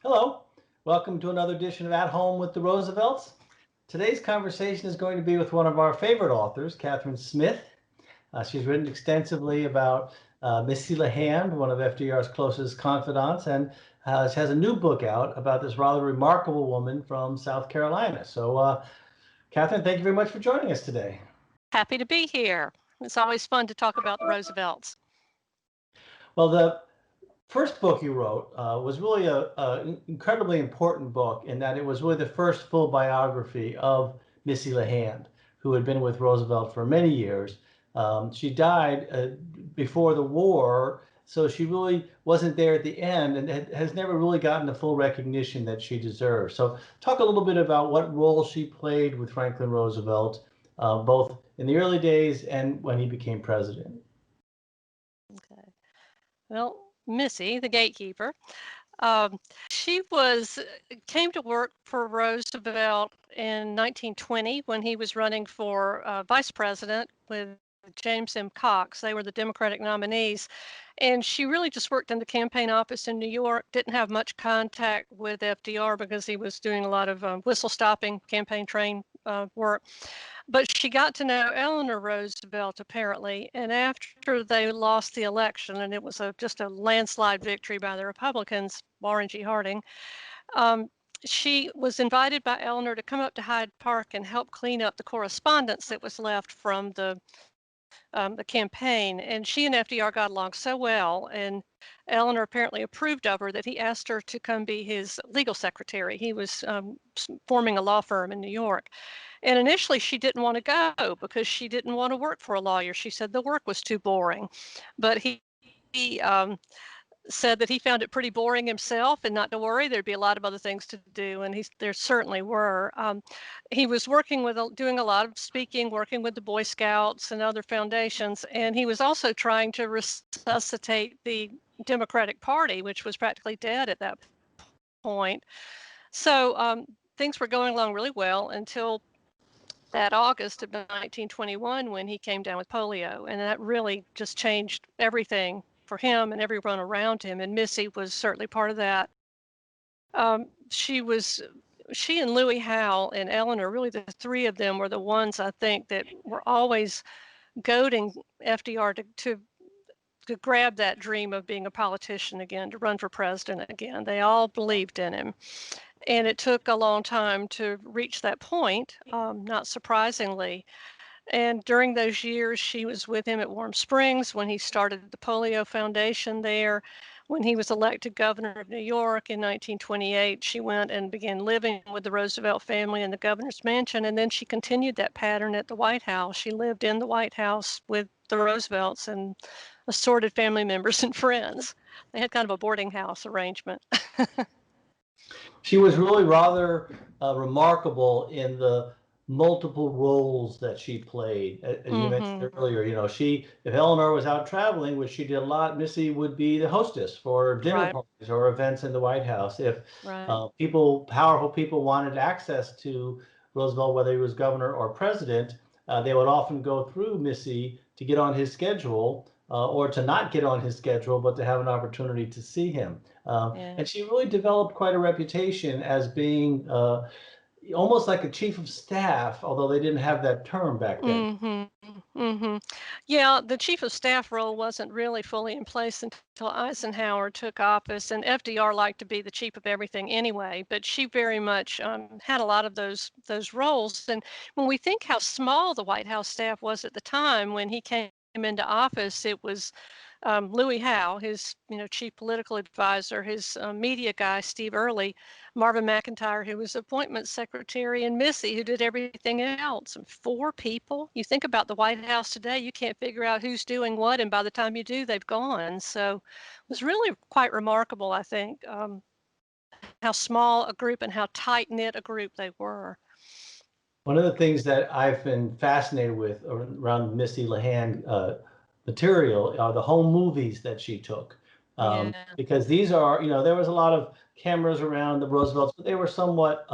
Hello, welcome to another edition of At Home with the Roosevelts. Today's conversation is going to be with one of our favorite authors, Kathryn Smith. She's written extensively about Missy Lehand, one of FDR's closest confidants, and she has a new book out about this rather remarkable woman from South Carolina. So, Kathryn, thank you very much for joining us today. Happy to be here. It's always fun to talk about the Roosevelts. Well, the first book you wrote was really an incredibly important book in that it was really the first full biography of Missy Lehand, who had been with Roosevelt for many years. She died before the war, so she really wasn't there at the end and has never really gotten the full recognition that she deserves. So talk a little bit about what role she played with Franklin Roosevelt, both in the early days and when he became president. Okay. Well, Missy, the gatekeeper, she came to work for Roosevelt in 1920 when he was running for vice president with James M. Cox. They were the Democratic nominees. And she really just worked in the campaign office in New York, didn't have much contact with FDR because he was doing a lot of whistle stopping campaign train work. But she got to know Eleanor Roosevelt, apparently, and after they lost the election, and it was just a landslide victory by the Republicans, Warren G. Harding, she was invited by Eleanor to come up to Hyde Park and help clean up the correspondence that was left from the campaign. And she and FDR got along so well, and Eleanor apparently approved of her that he asked her to come be his legal secretary. He was forming a law firm in New York. And initially she didn't want to go because she didn't want to work for a lawyer. She said the work was too boring. But he said that he found it pretty boring himself and not to worry, there'd be a lot of other things to do, and there certainly were. He was doing a lot of speaking, working with the Boy Scouts and other foundations, and he was also trying to resuscitate the Democratic Party, which was practically dead at that point. So things were going along really well until that August of 1921 when he came down with polio, and that really just changed everything for him and everyone around him, and Missy was certainly part of that. She and Louis Howe and Eleanor, really the three of them were the ones I think that were always goading FDR to grab that dream of being a politician again, to run for president again. They all believed in him. And it took a long time to reach that point, not surprisingly. And during those years, she was with him at Warm Springs when he started the Polio Foundation there. When he was elected governor of New York in 1928, she went and began living with the Roosevelt family in the governor's mansion. And then she continued that pattern at the White House. She lived in the White House with the Roosevelts and assorted family members and friends. They had kind of a boarding house arrangement. She was really rather remarkable in the multiple roles that she played. As you mentioned earlier, if Eleanor was out traveling, which she did a lot, Missy would be the hostess for dinner parties or events in the White House. If powerful people wanted access to Roosevelt, whether he was governor or president, they would often go through Missy to get on his schedule or to not get on his schedule, but to have an opportunity to see him. And she really developed quite a reputation as being almost like a chief of staff, although they didn't have that term back then. Yeah, the chief of staff role wasn't really fully in place until Eisenhower took office, and FDR liked to be the chief of everything anyway, but she very much had a lot of those roles. And when we think how small the White House staff was at the time when he came into office, it was Louis Howe, his chief political advisor, his media guy, Steve Early, Marvin McIntyre, who was appointments secretary, and Missy, who did everything else. And 4 people. You think about the White House today, you can't figure out who's doing what, and by the time you do, they've gone. So it was really quite remarkable, I think, how small a group and how tight-knit a group they were. One of the things that I've been fascinated with around Missy Lehand material are the home movies that she took. Because these are, there was a lot of cameras around the Roosevelts, but they were somewhat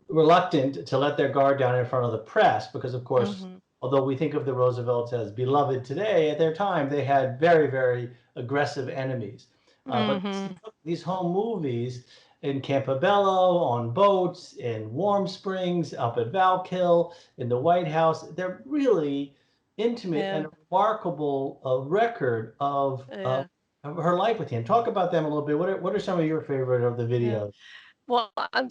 reluctant to let their guard down in front of the press because, of course, although we think of the Roosevelts as beloved today, at their time, they had very, very aggressive enemies. But Mm-hmm. these home movies in Campobello, on boats, in Warm Springs, up at Valkill, in the White House, they're really intimate Yeah. and a remarkable record Yeah. of her life with him. Talk about them a little bit. What are some of your favorite of the Yeah. videos? Well, I'm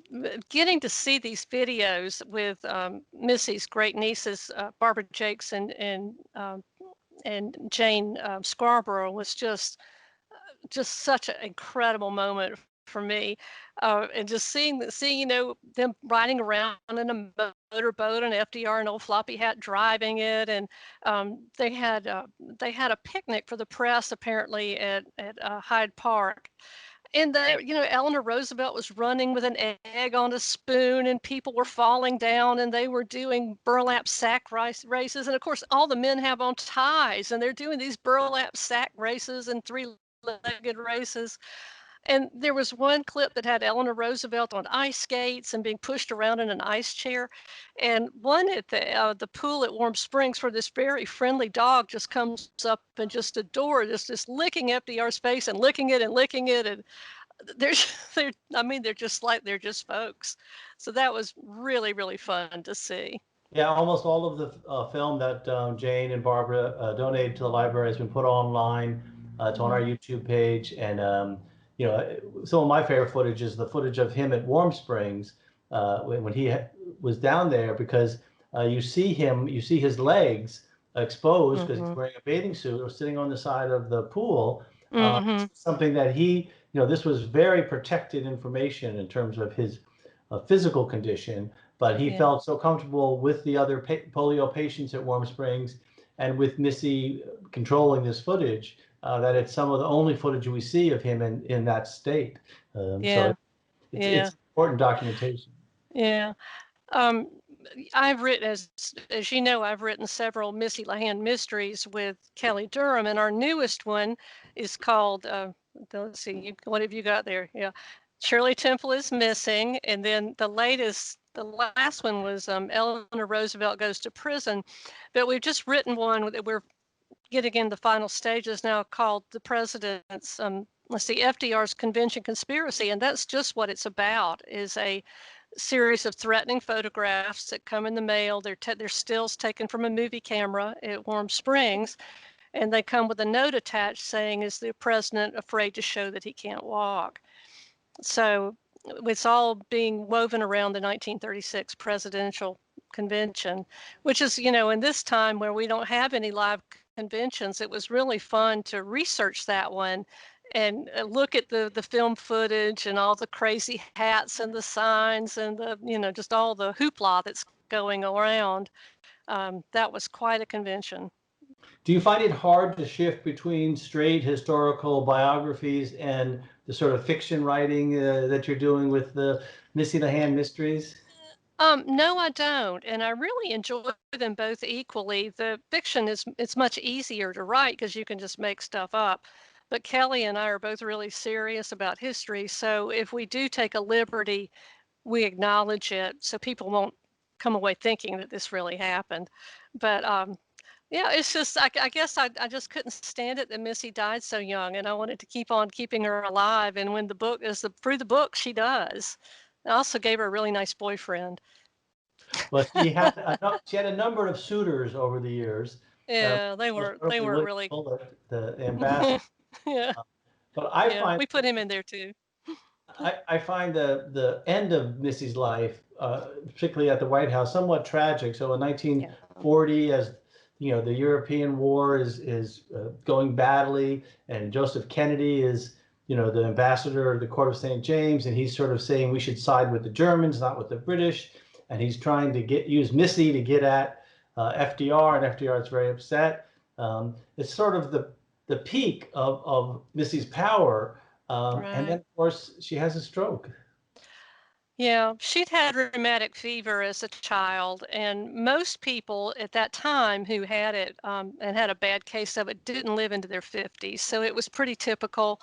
getting to see these videos with Missy's great nieces, Barbara Jakes and Jane Scarborough was just such an incredible moment for me, and just seeing them riding around in a motorboat and FDR and old floppy hat driving it, and they had a picnic for the press apparently at Hyde Park. And Eleanor Roosevelt was running with an egg on a spoon, and people were falling down, and they were doing burlap sack races. And of course, all the men have on ties, and they're doing these burlap sack races and three-legged races. And there was one clip that had Eleanor Roosevelt on ice skates and being pushed around in an ice chair, and one at the pool at Warm Springs, where this very friendly dog just comes up and just adores, just licking FDR's face and licking it and licking it, and they're they're just folks. So that was really, really fun to see. Yeah, almost all of the film that Jane and Barbara donated to the library has been put online. It's on our YouTube page, and some of my favorite footage is the footage of him at Warm Springs when he was down there, because you see his legs exposed because he's Mm-hmm. wearing a bathing suit or sitting on the side of the pool. Mm-hmm. Something that this was very protected information in terms of his physical condition, but he Yeah. felt so comfortable with the other polio patients at Warm Springs and with Missy controlling this footage that it's some of the only footage we see of him in that state. So Yeah. Yeah. it's important documentation. Yeah. Um, I've written, as you know, I've written several Missy Lehand mysteries with Kelly Durham, and our newest one is called. Let's see, what have you got there? Yeah, Shirley Temple is missing, and then the last one was Eleanor Roosevelt goes to prison, but we've just written one that we're getting in the final stages now called the President's. Let's see, FDR's Convention Conspiracy, and that's just what it's about. Is a series of threatening photographs that come in the mail. They're stills taken from a movie camera at Warm Springs, and they come with a note attached saying, "Is the president afraid to show that he can't walk?" So it's all being woven around the 1936 presidential convention, which is, in this time where we don't have any live conventions, it was really fun to research that one and look at the film footage and all the crazy hats and the signs and just all the hoopla that's going around. That was quite a convention. Do you find it hard to shift between straight historical biographies and the sort of fiction writing that you're doing with the Missy the Hand mysteries? No, I don't, and I really enjoy them both equally. The fiction it's much easier to write because you can just make stuff up. But Kelly and I are both really serious about history, so if we do take a liberty, we acknowledge it so people won't come away thinking that this really happened. But yeah, it's just I guess I just couldn't stand it that Missy died so young, and I wanted to keep on keeping her alive. And when the book is through the book, she does. I also gave her a really nice boyfriend. Well, she had a number of suitors over the years. Yeah, Most they notably were William really. Bullitt, the ambassador. Yeah, But I yeah. find We put him in there too. I find the end of Missy's life, particularly at the White House, somewhat tragic. So in Yeah. 1940, as the European war is going badly, and Joseph Kennedy is the ambassador of the Court of St. James, and he's sort of saying we should side with the Germans, not with the British, and he's trying to use Missy to get at FDR, and FDR is very upset. It's sort of the peak of Missy's power. And then, Right. of course, she has a stroke. Yeah, she'd had rheumatic fever as a child, and most people at that time who had it and had a bad case of it didn't live into their 50s, so it was pretty typical.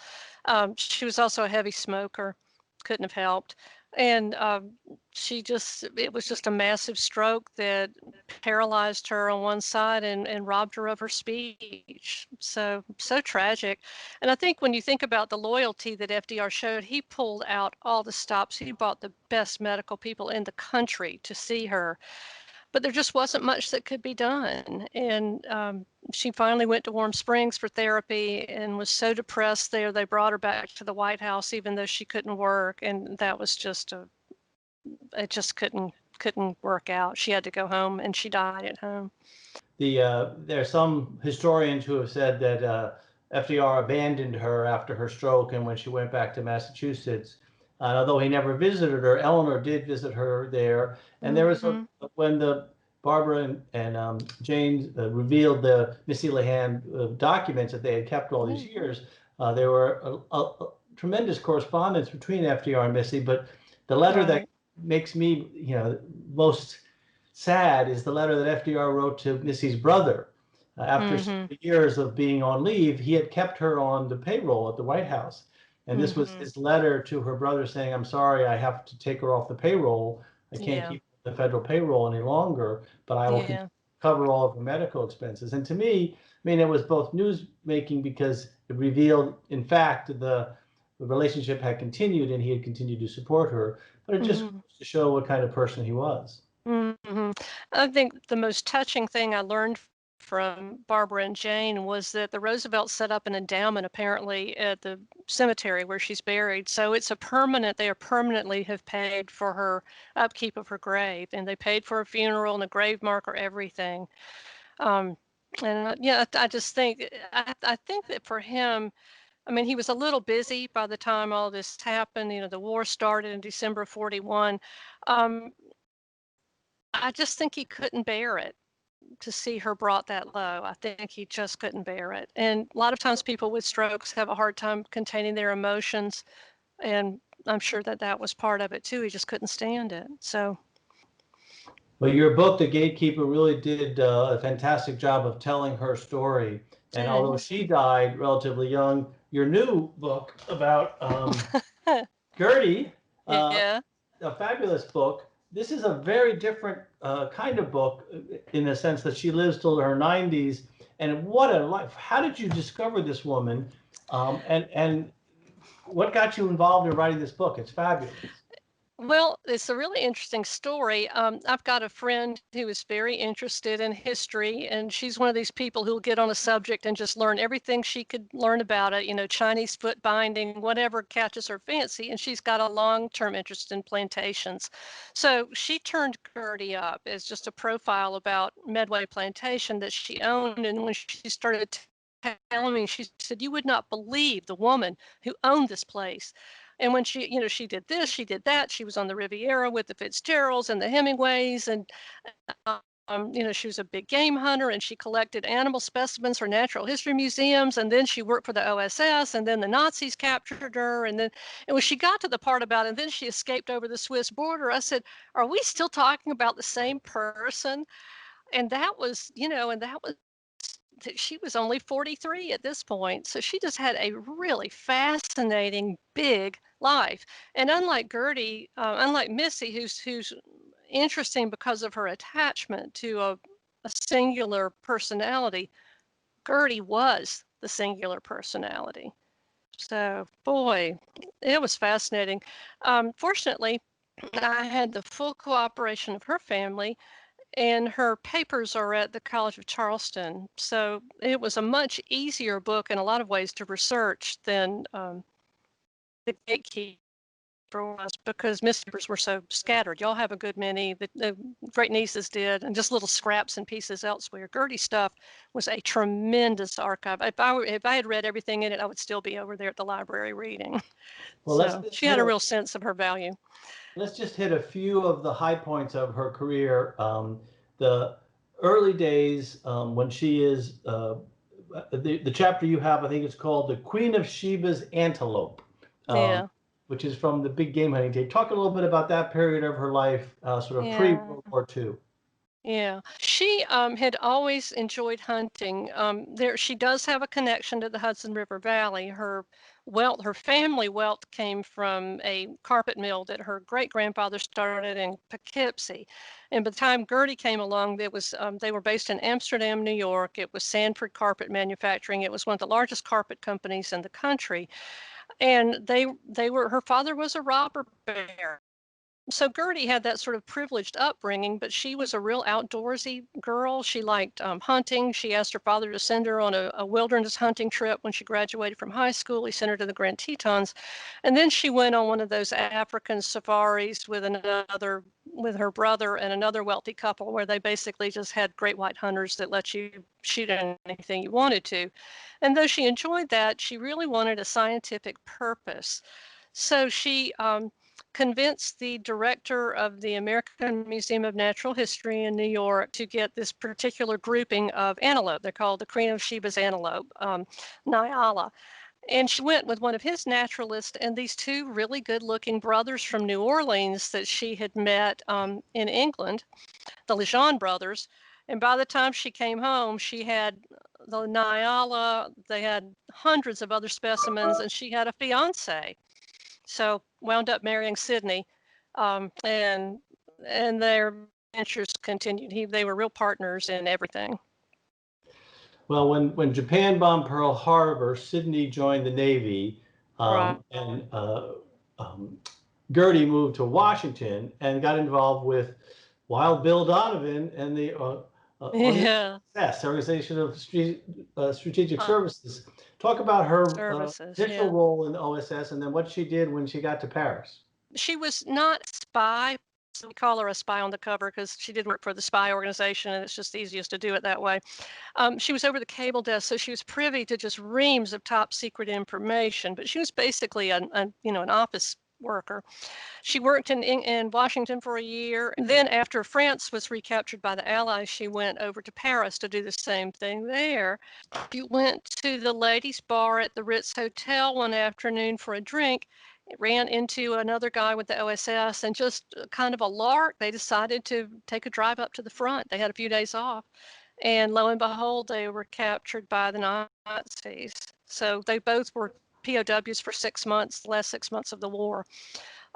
She was also a heavy smoker. couldn't have helped. And it was just a massive stroke that paralyzed her on one side and robbed her of her speech. So tragic. And I think when you think about the loyalty that FDR showed, he pulled out all the stops. He brought the best medical people in the country to see her. But there just wasn't much that could be done. And she finally went to Warm Springs for therapy and was so depressed there, they brought her back to the White House, even though she couldn't work. And that was it just couldn't work out. She had to go home, and she died at home. There are some historians who have said that FDR abandoned her after her stroke and when she went back to Massachusetts. Although he never visited her, Eleanor did visit her there. And there was when Barbara and Jane revealed the Missy Lehand documents that they had kept all these years, there were a tremendous correspondence between FDR and Missy. But the letter that makes me, most sad is the letter that FDR wrote to Missy's brother. After years of being on leave, he had kept her on the payroll at the White House. And this was his letter to her brother saying, I'm sorry, I have to take her off the payroll. I can't keep the federal payroll any longer, but I will cover all of her medical expenses. And to me, it was both news making because it revealed, in fact, the relationship had continued and he had continued to support her, but it just goes to show what kind of person he was. I think the most touching thing I learned from Barbara and Jane was that the Roosevelts set up an endowment apparently at the cemetery where she's buried. So they are permanently have paid for her upkeep of her grave, and they paid for a funeral and a grave marker, everything. I just think, I think that for him, he was a little busy by the time all this happened. The war started in December of 41. I just think he couldn't bear it to see her brought that low. I think he just couldn't bear it. And a lot of times people with strokes have a hard time containing their emotions. And I'm sure that was part of it too. He just couldn't stand it. So. Well, your book, The Gatekeeper, really did a fantastic job of telling her story. And although she died relatively young, your new book about Gertie, a fabulous book. This is a very different kind of book in the sense that she lives till her 90s. And what a life. How did you discover this woman? And what got you involved in writing this book? It's fabulous. Well, it's a really interesting story. I've got a friend who is very interested in history, and she's one of these people who'll get on a subject and just learn everything she could learn about it, Chinese foot binding, whatever catches her fancy, and she's got a long-term interest in plantations. So she turned Gertie up as just a profile about Medway Plantation that she owned, and when she started telling me, she said, you would not believe the woman who owned this place. And when she did this, she did that. She was on the Riviera with the Fitzgeralds and the Hemingways. And, she was a big game hunter, and she collected animal specimens for natural history museums. And then she worked for the OSS, and then the Nazis captured her. And when she got to the part about it, and then she escaped over the Swiss border, I said, are we still talking about the same person? And that was, she was only 43 at this point. So she just had a really fascinating, big life. And unlike Gertie, unlike Missy, who's interesting because of her attachment to a singular personality, Gertie was the singular personality. So, boy, it was fascinating. Fortunately, I had the full cooperation of her family, and her papers are at the College of Charleston. So it was a much easier book in a lot of ways to research than The Gatekeeper was, because newspapers were so scattered. Y'all have a good many, the great nieces did, and just little scraps and pieces elsewhere. Gertie's stuff was a tremendous archive. If I had read everything in it, I would still be over there at the library reading. Well, she had a real sense of her value. Let's just hit a few of the high points of her career. The early days when she is, the chapter you have, I think it's called The Queen of Sheba's Antelope, which is from the Big Game Hunting tape. Talk a little bit about that period of her life, sort of pre-World War II. Yeah, she had always enjoyed hunting. She does have a connection to the Hudson River Valley. Her wealth, her family wealth came from a carpet mill that her great-grandfather started in Poughkeepsie. And by the time Gertie came along, it was they were based in Amsterdam, New York. It was Sanford Carpet Manufacturing. It was one of the largest carpet companies in the country. And they were her father was a robber baron. So Gertie had that sort of privileged upbringing, but she was a real outdoorsy girl. She liked hunting. She asked her father to send her on a wilderness hunting trip when she graduated from high school. He sent her to the Grand Tetons. And then she went on one of those African safaris with her brother and another wealthy couple, where they basically just had great white hunters that let you shoot anything you wanted to. And though she enjoyed that, she really wanted a scientific purpose. So she convinced the director of the American Museum of Natural History in New York to get this particular grouping of antelope. They're called the Queen of Sheba's antelope, Nyala. And she went with one of his naturalists and these two really good-looking brothers from New Orleans that she had met in England, the Legendre brothers. And by the time she came home, she had the Nyala, they had hundreds of other specimens, and she had a fiance. So wound up marrying Sydney, and their ventures continued. They were real partners in everything. Well, when Japan bombed Pearl Harbor, Sydney joined the Navy, Right. and Gertie moved to Washington and got involved with Wild Bill Donovan and the Yeah. OSS, Organization of Strategic Uh, Services. Talk about her Services. initial Yeah. role in the OSS and then what she did when she got to Paris. She was not a spy. So we call her a spy on the cover because she did work for the spy organization, and it's just easiest to do it that way. She was over the cable desk, so she was privy to just reams of top secret information. But she was basically an office worker. She worked in Washington for a year. And then after France was recaptured by the Allies, she went over to Paris to do the same thing there. She went to the ladies' bar at the Ritz Hotel one afternoon for a drink. It ran into another guy with the OSS, and just kind of a lark, they decided to take a drive up to the front. They had a few days off. And lo and behold, they were captured by the Nazis. So they both were POWs for 6 months, the last 6 months of the war.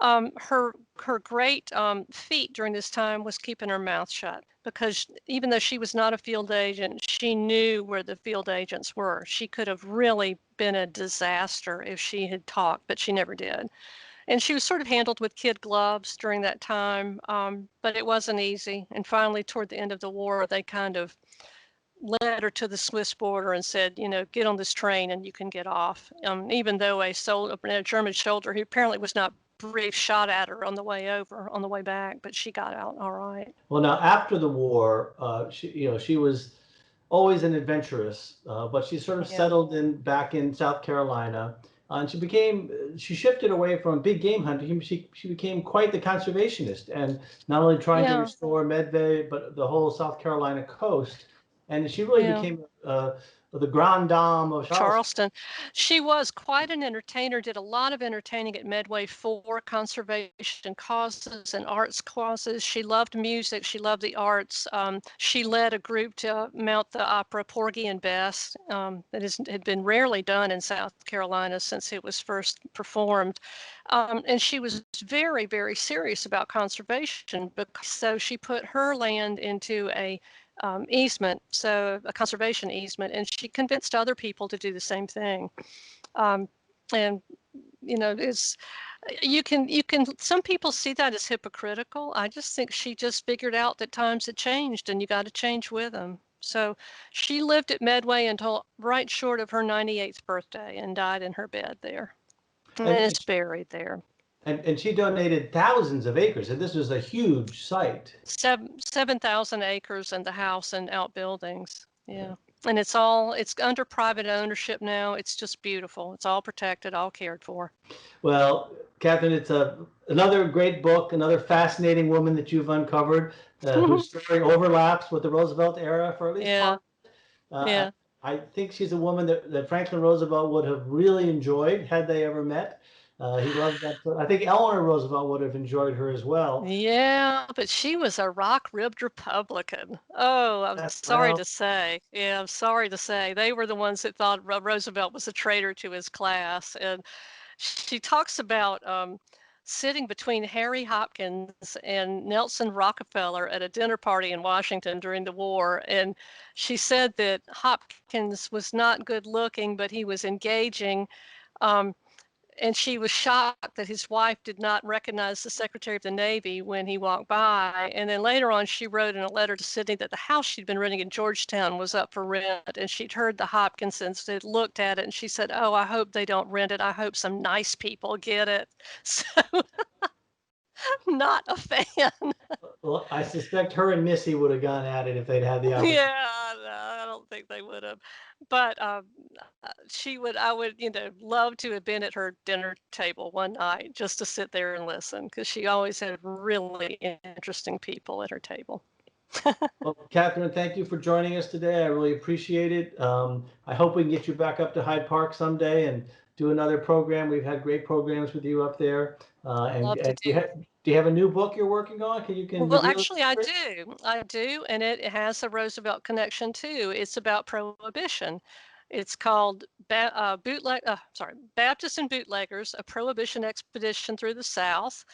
Her great feat during this time was keeping her mouth shut, because even though she was not a field agent, she knew where the field agents were. She could have really been a disaster if she had talked, but she never did. And she was sort of handled with kid gloves during that time, but it wasn't easy. And finally, toward the end of the war, they kind of led her to the Swiss border and said, get on this train and you can get off. Even though a German soldier who apparently was not brief shot at her on the way back, but she got out all right. Well, now after the war, she was always an adventurous, but she sort of settled back in South Carolina, and she shifted away from big game hunting. She became quite the conservationist, and not only trying to restore Medway, but the whole South Carolina coast. And she really became the grande dame of Charleston. She was quite an entertainer, did a lot of entertaining at Medway for conservation causes and arts causes. She loved music. She loved the arts. She led a group to mount the opera Porgy and Bess that had been rarely done in South Carolina since it was first performed. And she was very, very serious about conservation. So she put her land into a easement, so a conservation easement, and she convinced other people to do the same thing. And it's you can some people see that as hypocritical. I just think she just figured out that times had changed and you got to change with them. So she lived at Medway until right short of her 98th birthday and died in her bed there, and is buried there. And she donated thousands of acres, and this was a huge site. 7,000 acres and the house and outbuildings. Yeah. And it's under private ownership now. It's just beautiful. It's all protected, all cared for. Well, Kathryn, it's another great book, another fascinating woman that you've uncovered, whose story overlaps with the Roosevelt era for at least part. I think she's a woman that Franklin Roosevelt would have really enjoyed had they ever met. He loved that. I think Eleanor Roosevelt would have enjoyed her as well. Yeah, but she was a rock-ribbed Republican. Oh, I'm sorry Well, to say. Yeah, I'm sorry to say. They were the ones that thought Roosevelt was a traitor to his class. And she talks about sitting between Harry Hopkins and Nelson Rockefeller at a dinner party in Washington during the war. And she said that Hopkins was not good looking, but he was engaging. Um, and she was shocked that his wife did not recognize the Secretary of the Navy when he walked by. And then later on, she wrote in a letter to Sidney that the house she'd been renting in Georgetown was up for rent. And she'd heard the Hopkinsons had looked at it, and she said, "Oh, I hope they don't rent it. I hope some nice people get it." So, not a fan. well, I suspect her and Missy would have gone at it if they'd had the opportunity. Yeah, no, I don't think they would have. But I would, love to have been at her dinner table one night just to sit there and listen, because she always had really interesting people at her table. Well, Kathryn, thank you for joining us today. I really appreciate it. I hope we can get you back up to Hyde Park someday and do another program. We've had great programs with you up there. Love to Do do. you have a new book you're working on? Can Well, reveal it? actually, I do. I do, and it has a Roosevelt connection too. It's about prohibition. It's called Baptists and Bootleggers: A Prohibition Expedition Through the South.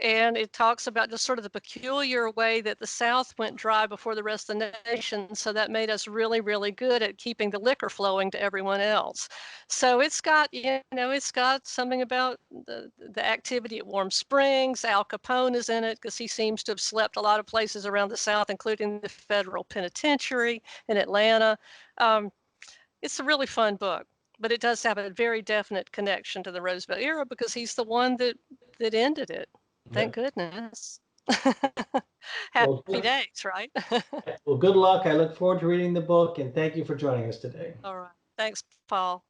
And it talks about just sort of the peculiar way that the South went dry before the rest of the nation. So that made us really, really good at keeping the liquor flowing to everyone else. So it's got, it's got something about the activity at Warm Springs. Al Capone is in it because he seems to have slept a lot of places around the South, including the federal penitentiary in Atlanta. It's a really fun book, but it does have a very definite connection to the Roosevelt era because he's the one that ended it. Yeah. Thank goodness. Well, Happy days, right? well, good luck. I look forward to reading the book, and thank you for joining us today. All right. Thanks, Paul.